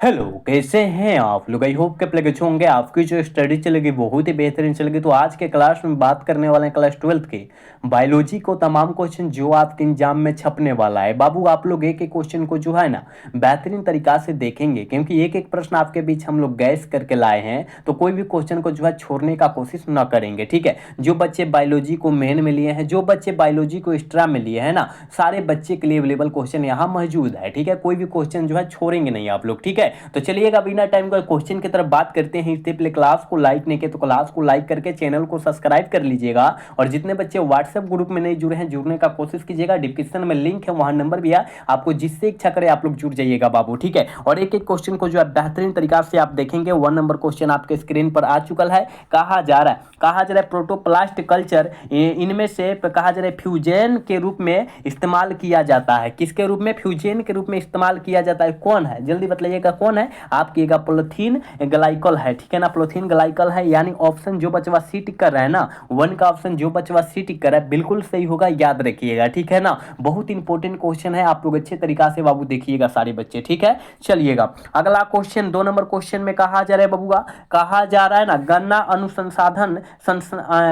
Hello, कैसे हैं आप लोग। आई होप के प्ले अच्छे होंगे। आपकी जो स्टडी चलेगी बहुत ही बेहतरीन चलेगी। तो आज के क्लास में बात करने वाले हैं क्लास 12th के बायोलॉजी को तमाम क्वेश्चन जो आपके एग्जाम में छपने वाला है। बाबू आप लोग एक एक क्वेश्चन को जो है ना बेहतरीन तरीका से देखेंगे, क्योंकि एक एक प्रश्न आपके बीच हम लोग गैस करके लाए हैं। तो कोई भी क्वेश्चन को जो है छोड़ने का कोशिश ना करेंगे, ठीक है। जो बच्चे बायोलॉजी को मेन में लिए हैं, जो बच्चे बायोलॉजी को एक्स्ट्रा में लिए हैं ना, सारे बच्चे के लिए अवेलेबल क्वेश्चन यहाँ मौजूद है, ठीक है। कोई भी क्वेश्चन जो है छोड़ेंगे नहीं आप लोग, ठीक है। तो चलिएगा बिना टाइम का क्वेश्चन की तरफ बात करते हैं। इससे पहले क्लास को लाइक नहीं किया तो क्लास को लाइक करके चैनल को सब्सक्राइब कर लीजिएगा। और जितने बच्चे व्हाट्सएप ग्रुप में नहीं जुड़े हैं जुड़ने का कोशिश कीजिएगा। डिस्क्रिप्शन में लिंक है, वहां नंबर भी है, आपको जिससे इच्छा करे आप लोग जुड़ जाइएगा बाबू, ठीक है। और एक एक क्वेश्चन को जो है बेहतरीन तरीका से आप देखेंगे। 1 नंबर क्वेश्चन आपके स्क्रीन पर आ चुका है। कहा जा रहा है प्रोटोप्लास्ट कल्चर इनमें से कहा जा रहा है फ्यूजन के रूप में इस्तेमाल किया जाता है। किसके रूप में? फ्यूजन के रूप में इस्तेमाल किया जाता है। कौन है जल्दी बताइएगा, कौन है? आपकी पॉलीथीन ग्लाइकॉल है, ठीक है ना। पॉलीथीन ग्लाइकॉल है, यानी ऑप्शन जो बचवा सी टिक कर रहा है ना, 1 का ऑप्शन जो बचवा सी टिक कर रहा है बिल्कुल सही होगा, याद रखिएगा, ठीक है ना। बहुत इंपॉर्टेंट क्वेश्चन है, आप लोग अच्छे तरीका से बाबू देखिएगा सारे बच्चे, ठीक है। चलिएगा अगला क्वेश्चन 2 नंबर क्वेश्चन में कहा जा रहा है बबुआ, कहा जा रहा है ना गन्ना अनुसंसाधन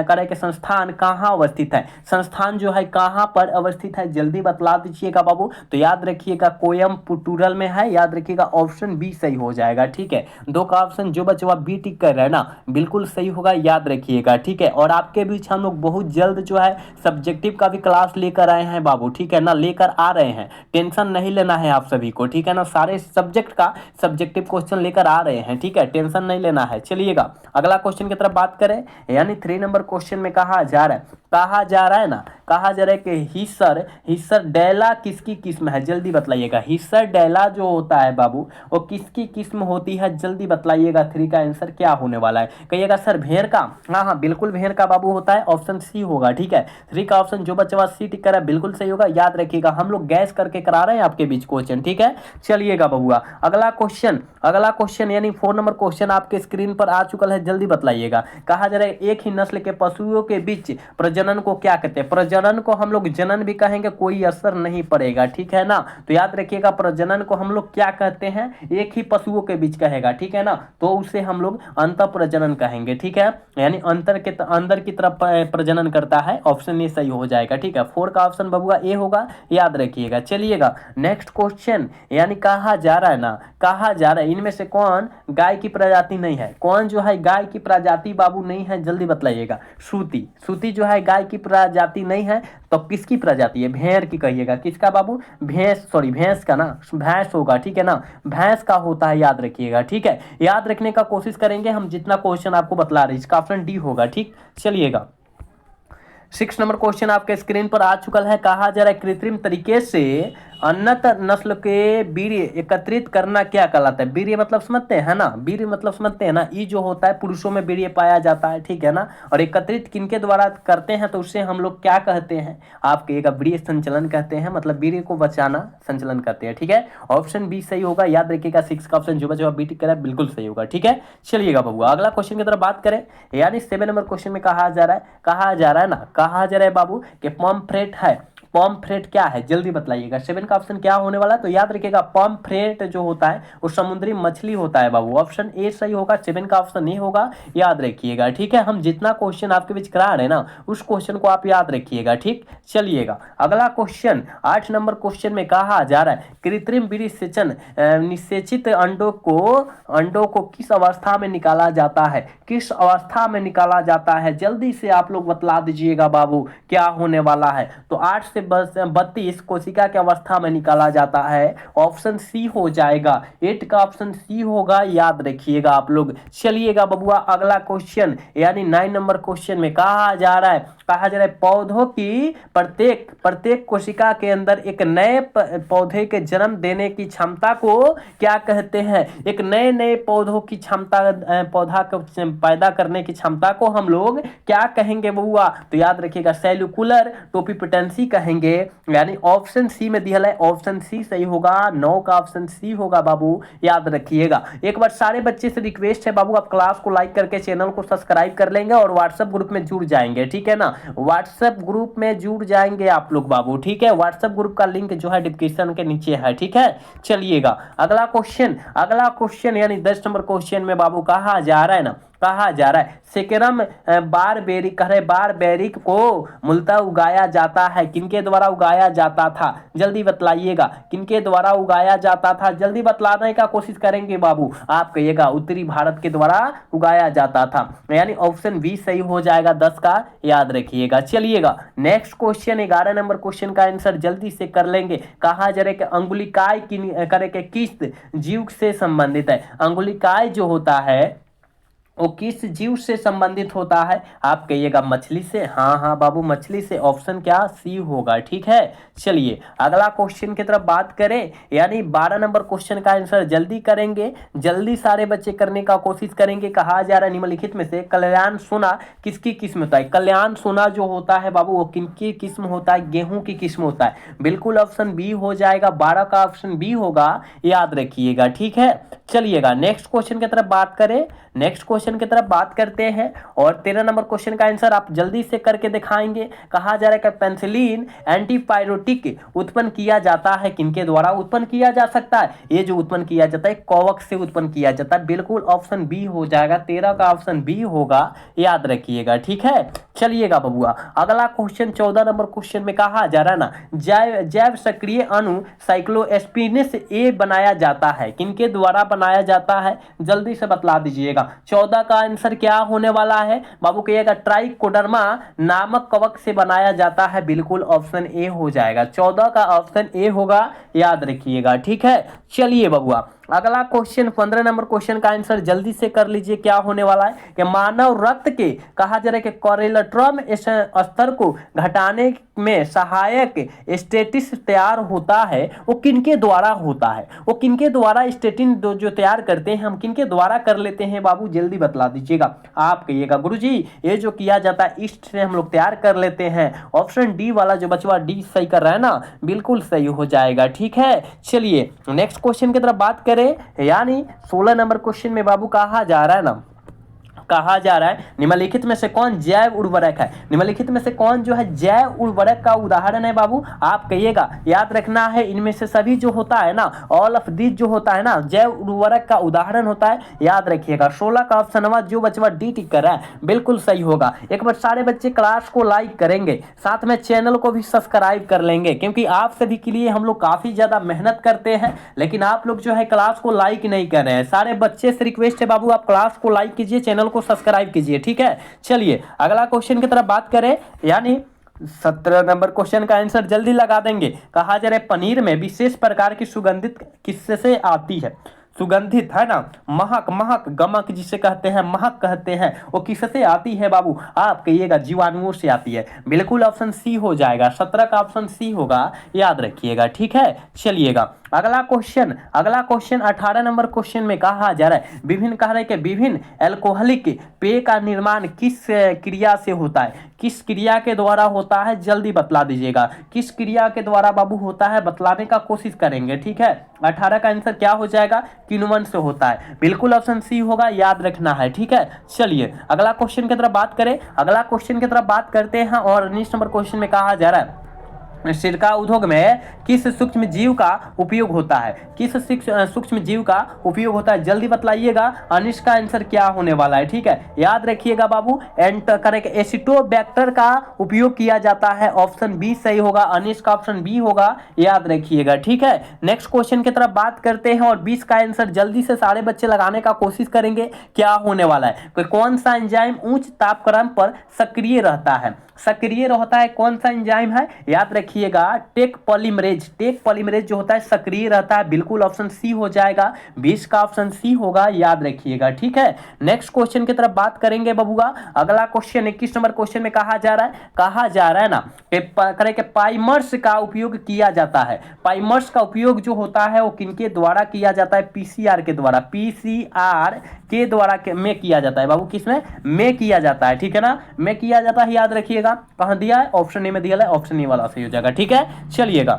करे के संस्थान कहाँ अवस्थित है। संस्थान जो है कहाँ पर अवस्थित है जल्दी बतला दीजिएगा बाबू। तो याद रखिएगा कोयम्बटूर में है, याद रखिएगा ऑप्शन बी सही हो जाएगा, ठीक है। 2 का ऑप्शन जो बचवा बी टिक कर रहा है ना बिल्कुल सही होगा, याद रखिएगा, ठीक है। और आपके बीच हम लोग बहुत जल्द जो है सब्जेक्टिव का भी क्लास लेकर आए हैं बाबू, ठीक है ना, लेकर आ रहे हैं। टेंशन नहीं लेना है आप सभी को, ठीक है ना। सारे सब्जेक्ट का सब्जेक्टिव क्वेश्चन लेकर आ रहे हैं, ठीक है, टेंशन नहीं लेना है। चलिएगा अगला क्वेश्चन की तरफ बात करें, यानी 3 नंबर क्वेश्चन में कहा जा रहा है ना, कहा जा रहा है कि हिस्सर हिस्सर डैला किसकी किस्म है जल्दी बतलाइएगा। हिस्सर डैला जो होता है बाबू वो किसकी किस्म होती है जल्दी बतलाइएगा। 3 का आंसर क्या होने वाला है? कहिएगा सर भेड़ का। हाँ बिल्कुल भेड़ का बाबू होता है, ऑप्शन सी होगा, ठीक है। 3 का ऑप्शन जो बच्चा सी टिक करा बिल्कुल सही होगा, याद रखिएगा। हम लोग गैस करके करा रहे हैं आपके बीच क्वेश्चन, ठीक है। चलिएगा बबुआ अगला क्वेश्चन यानी 4 नंबर क्वेश्चन आपके स्क्रीन पर आ चुका है, जल्दी बतलाइएगा। कहा जा रहा है एक ही नस्ल के पशुओं के बीच प्रजनन को क्या कहते हैं? प्रजनन को हम लोग जनन भी कहेंगे, कोई असर नहीं पड़ेगा, ठीक है ना। तो याद रखिएगा प्रजनन को हम लोग क्या कहते हैं? एक ही पशुओं के बीच कहेगा, ठीक है ना, तो उसे हम लोग अंतर प्रजनन कहेंगे, ठीक है। यानी अंदर की तरफ प्रजनन करता है, ऑप्शन ए सही हो जाएगा, ठीक है। 4 का ऑप्शन बबुआ ए होगा, याद रखिएगा। चलिएगा नेक्स्ट क्वेश्चन, यानी कहा जा रहा है इनमें से कौन गाय की प्रजाति नहीं है? कौन जो है गाय की प्रजाति बाबू नहीं है जल्दी बतलाइएगा। श्रुति जो है गाय की प्रजाति नहीं है, तो किसकी प्रजाति है? भेड़ की कहिएगा। किसका बाबू? भैंस का ना, भैंस होगा, ठीक है ना, भैंस का होता है, याद रखिएगा, ठीक है। याद रखने का कोशिश करेंगे हम जितना क्वेश्चन आपको बतला रहे हैं। इसका ऑप्शन डी होगा, ठीक। चलिएगा 6 नंबर क्वेश्चन आपके स्क्रीन पर आ चुका है। कहा जा रहा है कृत्रिम तरीके से उन्नत नस्ल के वीर्य एकत्रित करना क्या कहलाता है? वीर्य मतलब समझते हैं ना, वीर्य मतलब समझते हैं ना, ये जो होता है पुरुषों में वीर्य पाया जाता है, ठीक है ना। और एकत्रित किनके द्वारा करते हैं तो उससे हम लोग क्या कहते हैं? आपके एक वीर्य संचलन कहते हैं, मतलब वीर्य को बचाना संचलन करते हैं, ठीक है। ऑप्शन बी सही होगा, याद रखिएगा। 6 का ऑप्शन जो बचा बी टिक करा बिल्कुल सही होगा, ठीक है। चलिएगा बबुआ अगला क्वेश्चन की तरफ बात करें, यानी 7 नंबर क्वेश्चन में कहा जा रहा है बाबू कि पॉम्फ्रेट है। पॉम्फ्रेट क्या है जल्दी बतलाइएगा। 7 का ऑप्शन क्या होने वाला है? तो याद रखिएगा पॉम्फ्रेट जो होता है वो समुद्री मछली होता है बाबू, ऑप्शन ए सही होगा। 7 का ऑप्शन ए होगा, याद रखिएगा, ठीक है। हम जितना क्वेश्चन आपके बीच करा रहे हैं ना उस क्वेश्चन को आप याद रखिएगा, ठीक। चलिएगा अगला क्वेश्चन 8 नंबर क्वेश्चन में कहा जा रहा है कृत्रिम वीर्य सेचन निषेचित अंडों को किस अवस्था में निकाला जाता है? किस अवस्था में निकाला जाता है जल्दी से आप लोग बतला दीजिएगा बाबू, क्या होने वाला है? तो 8 से 32 कोशिका की अवस्था में निकाला जाता है, ऑप्शन सी हो जाएगा। 8 का ऑप्शन सी होगा, याद रखिएगा आप लोग। चलिएगा बबुआ अगला क्वेश्चन यानी 9 नंबर क्वेश्चन में कहा जा रहा है पौधों की प्रत्येक कोशिका के अंदर एक नए पौधे के जन्म देने की क्षमता को क्या कहते हैं? एक नए पौधों की क्षमता, पौधा को पैदा करने की क्षमता को हम लोग क्या कहेंगे बबुआ? तो याद रखिएगा सेल्यूकुलर टोपिपोटेंसी कहेंगे, यानी ऑप्शन सी में दिया है ऑप्शन सी सही होगा, 9 का ऑप्शन सी होगा बाबू, याद रखिएगा। एक बार सारे बच्चे से रिक्वेस्ट है बाबू, आप क्लास को लाइक करके चैनल को सब्सक्राइब कर लेंगे और व्हाट्सएप ग्रुप में जुड़ जाएंगे, ठीक है ना। व्हाट्सएप ग्रुप में जुड़ जाएंगे आप लोग बाबू, ठीक है। व्हाट्सएप ग्रुप का लिंक जो है डिस्क्रिप्शन के नीचे है, ठीक है। चलिएगा अगला क्वेश्चन यानी 10 नंबर क्वेश्चन में बाबू कहा जा रहा है ना, कहा जा रहा है सेकेरम बारबेरिक को मूलतः उगाया जाता है, किनके द्वारा उगाया जाता था, जल्दी बतलाइएगा, किनके द्वारा उगाया जाता था, जल्दी बतलाने का कोशिश करेंगे बाबू। आप कहिएगा उत्तरी भारत के द्वारा उगाया जाता था, यानी ऑप्शन बी सही हो जाएगा 10 का, याद रखिएगा। चलिएगा नेक्स्ट क्वेश्चन 11 नंबर क्वेश्चन का आंसर जल्दी से कर लेंगे। कहा जा रहा है कि अंगुलिकाय किस जीव से संबंधित है, अंगुलिकाय जो होता है वो किस जीव से संबंधित होता है, आप कहिएगा मछली से, हाँ बाबू मछली से, ऑप्शन क्या सी होगा, ठीक है। चलिए अगला क्वेश्चन की तरफ बात करें, यानी 12 नंबर क्वेश्चन का आंसर जल्दी करेंगे, जल्दी सारे बच्चे करने का कोशिश करेंगे। कहा जा रहा है निम्नलिखित में से कल्याण सोना किसकी किस्म होता है, कल्याण सोना जो होता है बाबू वो किनकी किस्म होता है, गेहूं की किस्म होता है, बिल्कुल ऑप्शन बी हो जाएगा, 12 का ऑप्शन बी होगा, याद रखिएगा, ठीक है। चलिएगा नेक्स्ट क्वेश्चन की तरफ बात करें, नेक्स्ट क्वेश्चन की तरफ बात करते हैं और 13 नंबर क्वेश्चन का आंसर आप जल्दी से करके दिखाएंगे। कहा जा रहा है कि पेनिसिलिन एंटीपायरेटिक उत्पन्न किया जाता है, किनके द्वारा उत्पन्न किया जा सकता है, ये जो उत्पन्न किया जाता है कवक से उत्पन्न किया जाता है, बिल्कुल ऑप्शन बी हो जाएगा, 13 का ऑप्शन बी होगा, याद रखिएगा, ठीक है। चलिएगा बबुआ अगला क्वेश्चन 14 नंबर क्वेश्चन में कहा जा रहा है ना जैव सक्रिय अणु साइक्लोएस्पिनेस ए बनाया जाता है, किनके द्वारा बनाया जाता है, जल्दी से बतला दीजिएगा। 14 का आंसर क्या होने वाला है बाबू, कहिएगा ट्राइकोडर्मा नामक कवक से बनाया जाता है, बिल्कुल ऑप्शन ए हो जाएगा, 14 का ऑप्शन ए होगा, याद रखिएगा, ठीक है। चलिए बबुआ अगला क्वेश्चन 15 नंबर क्वेश्चन का आंसर जल्दी से कर लीजिए, क्या होने वाला है कि मानव रक्त के कहा जा रहा है कि कोलेस्ट्रॉल स्तर को घटाने में सहायक स्टेटिस तैयार होता है, वो किनके द्वारा होता है, वो किनके द्वारा स्टेटिन जो तैयार करते हैं हम किनके द्वारा कर लेते हैं बाबू, जल्दी बतला दीजिएगा। आप कहिएगा गुरुजी ये जो किया जाता है ईस्ट से हम लोग तैयार कर लेते हैं, ऑप्शन डी वाला जो बचवा डी सही कर रहा है ना, बिल्कुल सही हो जाएगा, ठीक है। चलिए नेक्स्ट क्वेश्चन की तरफ बात करें, यानी 16 नंबर क्वेश्चन में बाबू कहा जा रहा है ना, कहा जा रहा है निम्नलिखित में से कौन जैव उर्वरक है, निम्नलिखित में से कौन जो है जैव उर्वरक का उदाहरण है बाबू, आप कहिएगा, याद रखना है इनमें से सभी जो होता है ना, ऑल ऑफ दिस जो होता है ना जैव उर्वरक का उदाहरण होता है, याद रखिएगा। 16 का ऑप्शन जो बच्चा डी टिक कर रहा है बिल्कुल सही होगा। एक बार सारे बच्चे क्लास को लाइक करेंगे, साथ में चैनल को भी सब्सक्राइब कर लेंगे, क्योंकि आप सभी के लिए हम लोग काफी ज्यादा मेहनत करते हैं, लेकिन आप लोग जो है क्लास को लाइक नहीं कर रहे हैं। सारे बच्चे से रिक्वेस्ट है बाबू आप क्लास को लाइक कीजिए, चैनल को सब्सक्राइब कीजिए, ठीक है। चलिए अगला क्वेश्चन की तरफ बात करें, यानी 17 नंबर क्वेश्चन का आंसर जल्दी लगा देंगे। कहा जा रहा है पनीर में विशेष प्रकार की सुगंधित किससे आती है, सुगंधित है ना, महक गमक जिसे कहते हैं, महक कहते हैं, वो किससे आती है बाबू, आप कहिएगा जीवाणुओं से आती है, बिल्कुल ऑप्शन सी हो जाएगा, 17 का ऑप्शन सी होगा, याद रखिएगा, ठीक है। चलिएगा अगला क्वेश्चन 18 नंबर क्वेश्चन में कहा जा रहा है विभिन्न एल्कोहलिक पेय का निर्माण किस क्रिया से होता है, किस क्रिया के द्वारा होता है, जल्दी बतला दीजिएगा, किस क्रिया के द्वारा बाबू होता है, बतलाने का कोशिश करेंगे, ठीक है। 18 का आंसर क्या हो जाएगा, किण्वन से होता है, बिल्कुल ऑप्शन सी होगा, याद रखना है, ठीक है। चलिए अगला क्वेश्चन की तरफ बात करें, अगला क्वेश्चन की तरफ बात करते हैं और 19 नंबर क्वेश्चन में कहा जा रहा है सिरका उद्योग में किस सूक्ष्म जीव का उपयोग होता है, किस सूक्ष्म जीव का उपयोग होता है, जल्दी बतलाइएगा। अनिश का आंसर क्या होने वाला है, ठीक है, याद रखिएगा बाबू, एसिटोबैक्टर का उपयोग किया जाता है, ऑप्शन बी सही होगा, अनिश का ऑप्शन बी होगा, याद रखिएगा, ठीक है। नेक्स्ट क्वेश्चन की तरफ बात करते हैं और 20 का आंसर जल्दी से सारे बच्चे लगाने का कोशिश करेंगे, क्या होने वाला है, कौन सा एंजाइम उच्च तापक्रम पर सक्रिय रहता है, सक्रिय रहता है, कौन सा एंजाइम है, याद रखिएगा, टेक पॉलीमरेज जो होता है सक्रिय रहता है, बिल्कुल ऑप्शन सी हो जाएगा, 20 का ऑप्शन सी होगा, याद रखिएगा, ठीक है। नेक्स्ट क्वेश्चन की तरफ बात करेंगे बबुआ। अगला क्वेश्चन 21 नंबर क्वेश्चन में कहा जा रहा है ना कि पाइमर्स का उपयोग किया जाता है, पाइमर्स का उपयोग जो होता है वो किनके द्वारा किया जाता है, पीसीआर के द्वारा, पीसीआर के द्वारा में किया जाता है बाबू, किसमें में किया जाता है, ठीक है ना, में किया जाता है, याद रखिएगा। कहां दिया है, ऑप्शन ए में दिया है, ऑप्शन ए वाला सही हो जाएगा, ठीक है। चलिएगा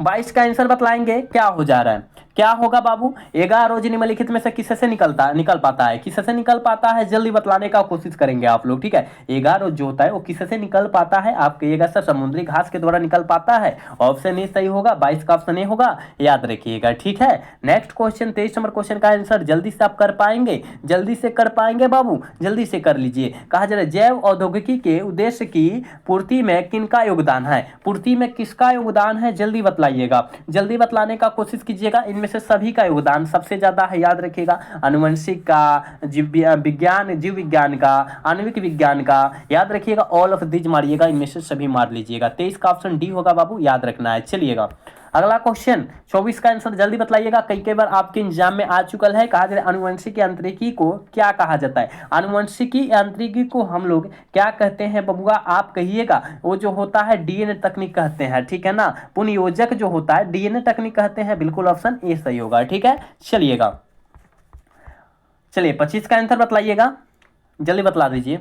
22 का आंसर बतलाएंगे क्या हो जा रहा है, क्या होगा बाबू। 11 निम्नलिखित में से किससे निकल पाता है, किससे निकल पाता है, जल्दी बतलाने का कोशिश करेंगे आप लोग, ठीक है। 11 जो होता है वो किससे निकल पाता है, आप कहिएगा सर समुद्री घास के द्वारा निकल पाता है। ऑप्शन ए सही होगा, 22 का ऑप्शन ए होगा, याद रखिएगा, ठीक है। नेक्स्ट क्वेश्चन 23 नंबर क्वेश्चन का आंसर जल्दी से आप कर पाएंगे, जल्दी से कर पाएंगे बाबू, जल्दी से कर लीजिए। कहा जा रहा है जैव औद्योगिकी के उद्देश्य की पूर्ति में किनका योगदान है, पूर्ति में किसका योगदान है, जल्दी बतलाइएगा, जल्दी बतलाने का कोशिश कीजिएगा। इनमें से सभी का योगदान सबसे ज्यादा है, याद रखिएगा। आनुवंशिक का, जीव विज्ञान का, आणविक विज्ञान का, याद रखिएगा। ऑल ऑफ दिस मारिएगा, इनमें से सभी मार लीजिएगा। 23 का ऑप्शन डी होगा बाबू, याद रखना है। चलिएगा अगला क्वेश्चन 24 का आंसर जल्दी बतलाइएगा, कई बार आपके एग्जाम में आ चुका है। कहा जाए आनुवंशिक यांत्रिकी को क्या कहा जाता है, आनुवंशिकी यांत्रिकी को हम लोग क्या कहते हैं बबुआ, आप कहिएगा। वो जो होता है डीएनए तकनीक कहते हैं, ठीक है ना। पुनयोजक जो होता है डीएनए तकनीक कहते हैं, बिल्कुल ऑप्शन ए सही होगा, ठीक है। चलिएगा चलिए 25 का आंसर बतलाइएगा, जल्दी बतला दीजिए।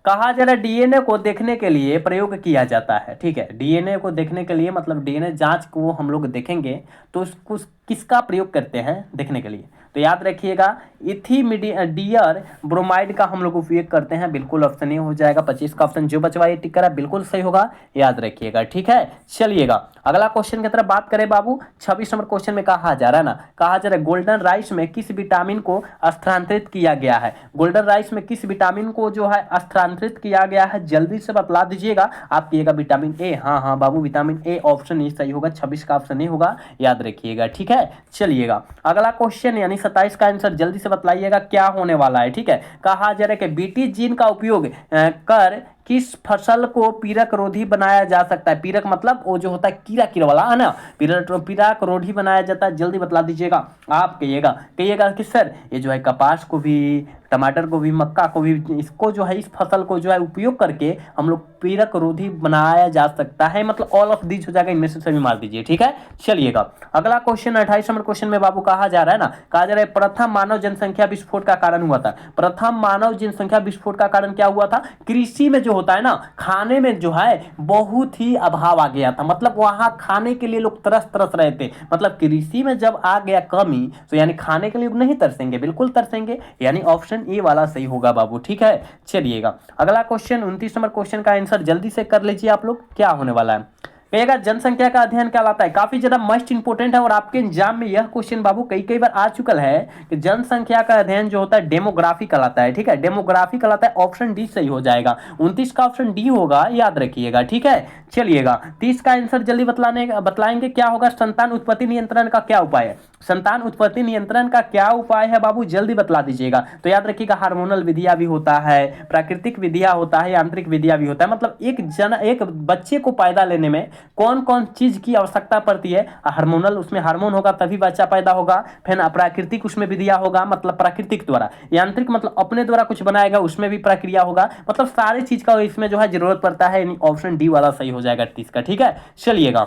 कहा जा रहा है डीएनए को देखने के लिए प्रयोग किया जाता है, ठीक है। डीएनए को देखने के लिए मतलब डीएनए जांच को हम लोग देखेंगे तो उसको किसका प्रयोग करते हैं देखने के लिए, तो याद रखिएगा इथिमिडियर ब्रोमाइड का हम लोग उपयोग करते हैं, बिल्कुल ऑप्शन ए हो जाएगा। 25 का ऑप्शन जो बचवा ये टिक करा बिल्कुल सही होगा, याद रखिएगा, ठीक है। चलिएगा अगला क्वेश्चन की तरफ बात करें बाबू। 26 नंबर क्वेश्चन में कहा जा रहा है ना, कहा जा रहा है गोल्डन राइस में किस विटामिन को स्थानांतरित किया गया है, गोल्डन राइस में किस विटामिन को जो है स्थानांतरित किया गया है, जल्दी से बतला दीजिएगा। आप कहिएगा विटामिन ए, हाँ बाबू विटामिन ए, ऑप्शन ए सही होगा। 26 का ऑप्शन ए होगा, याद रखिएगा, ठीक है। चलिएगा अगला क्वेश्चन यानी 27 का आंसर जल्दी से बतलाइएगा क्या होने वाला है, ठीक है। कहा जा रहा है कि बीटी जीन का उपयोग कर किस फसल को पीरक रोधी बनाया जा सकता है, पीरक मतलब वो जो होता है कीड़ा वाला है ना, पीरक रोधी बनाया जाता है, जल्दी बतला दीजिएगा। आप कहिएगा कि सर ये जो है कपास को भी, टमाटर को भी, मक्का को भी, इसको जो है इस फसल को जो है उपयोग करके हम लोग पीरक रोधी बनाया जा सकता है, मतलब ऑल ऑफ दिस हो जाएगा, इनमें से सभी मार दीजिए, ठीक है। चलिएगा अगला क्वेश्चन 28 नंबर क्वेश्चन में बाबू कहा जा रहा है ना, कहा जा रहा है प्रथम मानव जनसंख्या विस्फोट का कारण हुआ था, प्रथम मानव जनसंख्या विस्फोट का कारण क्या हुआ था, कृषि में जो होता है ना, खाने में जो है बहुत ही अभाव आ गया था, मतलब वहां खाने के लिए लोग तरस रहे थे, मतलब कृषि में जब आ गया कमी तो यानी खाने के लिए नहीं तरसेंगे, बिल्कुल तरसेंगे, यानी ऑप्शन ए वाला सही होगा बाबू, ठीक है। चलिएगा अगला क्वेश्चन 29 नंबर क्वेश्चन का आंसर जल्दी से कर लीजिए आप लोग, क्या होने वाला है। कहिएगा जनसंख्या का अध्ययन कहलाता है, काफी ज्यादा मस्ट इंपोर्टेंट है और आपके एग्जाम में यह क्वेश्चन बाबू कई बार आ चुका है कि जनसंख्या का अध्ययन जो होता है डेमोग्राफी कहलाता है, ठीक है, डेमोग्राफी कहलाता है, ऑप्शन डी सही हो जाएगा। 29 का ऑप्शन डी होगा, याद रखिएगा, ठीक है। चलिएगा 30 का आंसर जल्दी बतलाएंगे क्या होगा, संतान उत्पत्ति नियंत्रण का क्या उपाय है, संतान उत्पत्ति नियंत्रण का क्या उपाय है बाबू, जल्दी बतला दीजिएगा। तो याद रखिएगा हार्मोनल विधिया भी होता है, प्राकृतिक विधिया होता है, यांत्रिक विधिया भी होता है, मतलब एक बच्चे को पैदा लेने में कौन कौन चीज की आवश्यकता पड़ती है, हार्मोनल, उसमें हार्मोन होगा तभी बच्चा पैदा होगा, फिर प्राकृतिक उसमें विधिया होगा, मतलब प्राकृतिक द्वारा, यांत्रिक मतलब अपने द्वारा कुछ बनाएगा उसमें भी प्रक्रिया होगा, मतलब सारी चीज का इसमें जो है जरूरत पड़ता है, ऑप्शन डी वाला सही हो जाएगा 30 का, ठीक है। चलिएगा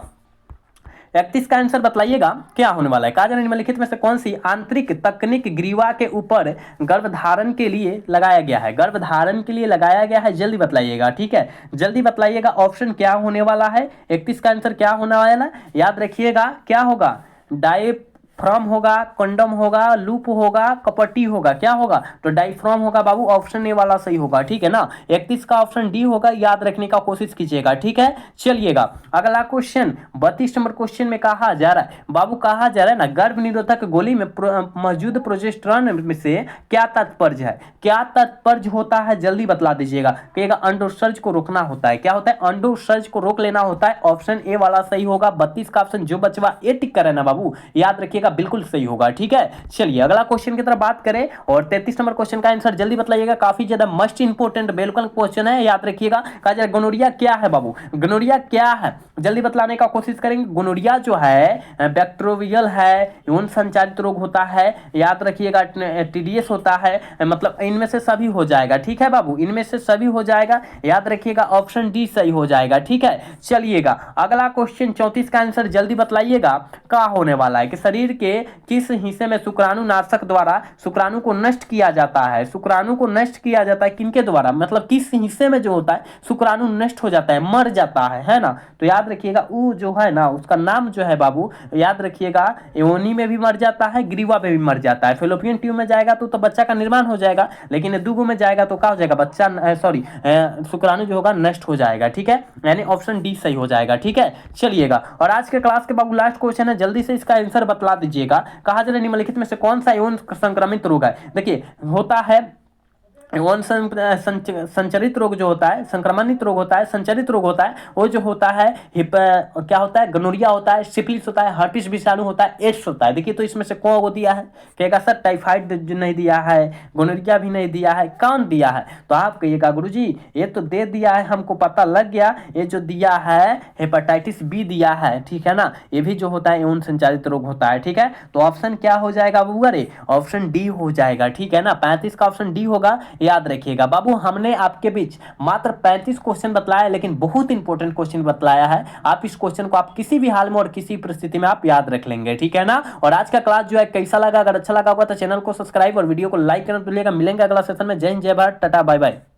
31 का आंसर बतलाइएगा क्या होने वाला है। कहा जा रहा है निम्नलिखित में से कौन सी आंतरिक तकनीक ग्रीवा के ऊपर गर्भधारण के लिए लगाया गया है, गर्भधारण के लिए लगाया गया है, जल्दी बतलाइएगा, ठीक है, जल्दी बतलाइएगा। ऑप्शन क्या होने वाला है, 31 का आंसर क्या होने वाला है, याद रखिएगा क्या होगा, डायफ्राम होगा, कंडम होगा, लूप होगा, कपटी होगा, क्या होगा, तो डायफ्राम होगा बाबू, ऑप्शन ए वाला सही होगा, ठीक है ना। 31 का ऑप्शन डी होगा, याद रखने का कोशिश कीजिएगा, ठीक है। चलिएगा अगला क्वेश्चन 32 नंबर क्वेश्चन में कहा जा रहा है बाबू, कहा जा रहा है ना गर्भ निरोधक गोली में मौजूद प्रोजेस्टेरोन में से क्या तात्पर्य है, क्या तात्पर्य होता है, जल्दी बतला दीजिएगा। कहिएगा अंडोत्सर्ज को रोकना होता है, क्या होता है, अंडोत्सर्ज को रोक लेना होता है, ऑप्शन ए वाला सही होगा। 32 का ऑप्शन जो बचवा ए टिक करे ना बाबू, याद रखिएगा बिल्कुल सही होगा, ठीक है। चलिए अगला क्वेश्चन की तरफ बात करें और 33 नंबर क्वेश्चन का आंसर जल्दी बतलाइएगा, काफी ज्यादा मस्ट इंपोर्टेंट बिल्कुल क्वेश्चन है, याद रखिएगा। कहा जाए गोनोरिया क्या है बाबू, गोनोरिया क्या है, जल्दी बतलाने का कोशिश करेंगे। गोनोरिया जो है बैक्टीरियल है, यौन संचारित रोग होता है, याद रखिएगा, टीडीएस होता है, मतलब इनमें से सभी हो जाएगा, ठीक है बाबू, इनमें से सभी हो जाएगा, याद रखिएगा, ऑप्शन डी सही हो जाएगा, ठीक है। चलिएगा अगला क्वेश्चन 34 का आंसर जल्दी बतलाइएगा क्या होने वाला है कि शरीर के किस हिस्से में शुक्राणु नाशक द्वारा शुक्राणु को नष्ट किया जाता है? शुक्राणु को नष्ट किया जाता है किनके द्वारा, मतलब किस हिस्से में जो होता है शुक्राणु नष्ट हो जाता है, मर जाता है ना? तो याद रखिएगा वो जो है ना उसका नाम जो है बाबू याद रखिएगा, योनि में भी मर जाता है, ग्रीवा में भी मर जाता है। फेलोपियन ट्यूब में जाएगा तो बच्चा का निर्माण हो जाएगा, लेकिन दुगो में जाएगा तो क्या हो जाएगा, बच्चा सॉरी शुक्राणु जो होगा नष्ट हो जाएगा। ठीक है, यानी ऑप्शन डी सही हो जाएगा। ठीक है, चलिएगा। और आज के क्लास के बाबू लास्ट क्वेश्चन है, जल्दी से इसका आंसर बतला दीजिएगा। कहा जा रहा है निम्नलिखित में से कौन सा यौन संक्रमित रोग है? देखिए होता है यौन संचरित रोग जो होता है, संक्रमणित रोग होता है, संचरित रोग होता है, वो जो होता है क्या होता है, गनोरिया होता है, सिफिलिस होता है, हर्पिस विषाणु होता है, एड्स होता है। देखिए तो इसमें से कौन को दिया है? कहेगा सर टाइफाइड नहीं दिया है, गोनोरिया भी नहीं दिया है, कौन दिया है? तो आप कहिएगा गुरुजी ये तो दे दिया है, हमको पता लग गया, ये जो दिया है हेपेटाइटिस बी दिया है। ठीक है ना, ये भी जो होता है यौन संचालित रोग होता है। ठीक है, तो ऑप्शन क्या हो जाएगा बाबू? अरे ऑप्शन डी हो जाएगा। ठीक है ना, 35 का ऑप्शन डी होगा, याद रखिएगा बाबू। हमने आपके बीच मात्र 35 क्वेश्चन बतलाया, लेकिन बहुत इंपॉर्टेंट क्वेश्चन बतलाया है। आप इस क्वेश्चन को आप किसी भी हाल में और किसी परिस्थिति में आप याद रख लेंगे। ठीक है ना, और आज का क्लास जो है कैसा लगा? अगर अच्छा लगा होगा तो चैनल को सब्सक्राइब और वीडियो को लाइक करना भूलिएगा। मिलेंगे अगला सेशन में। जय हिंद, जय भारत, टाटा, बाय बाय।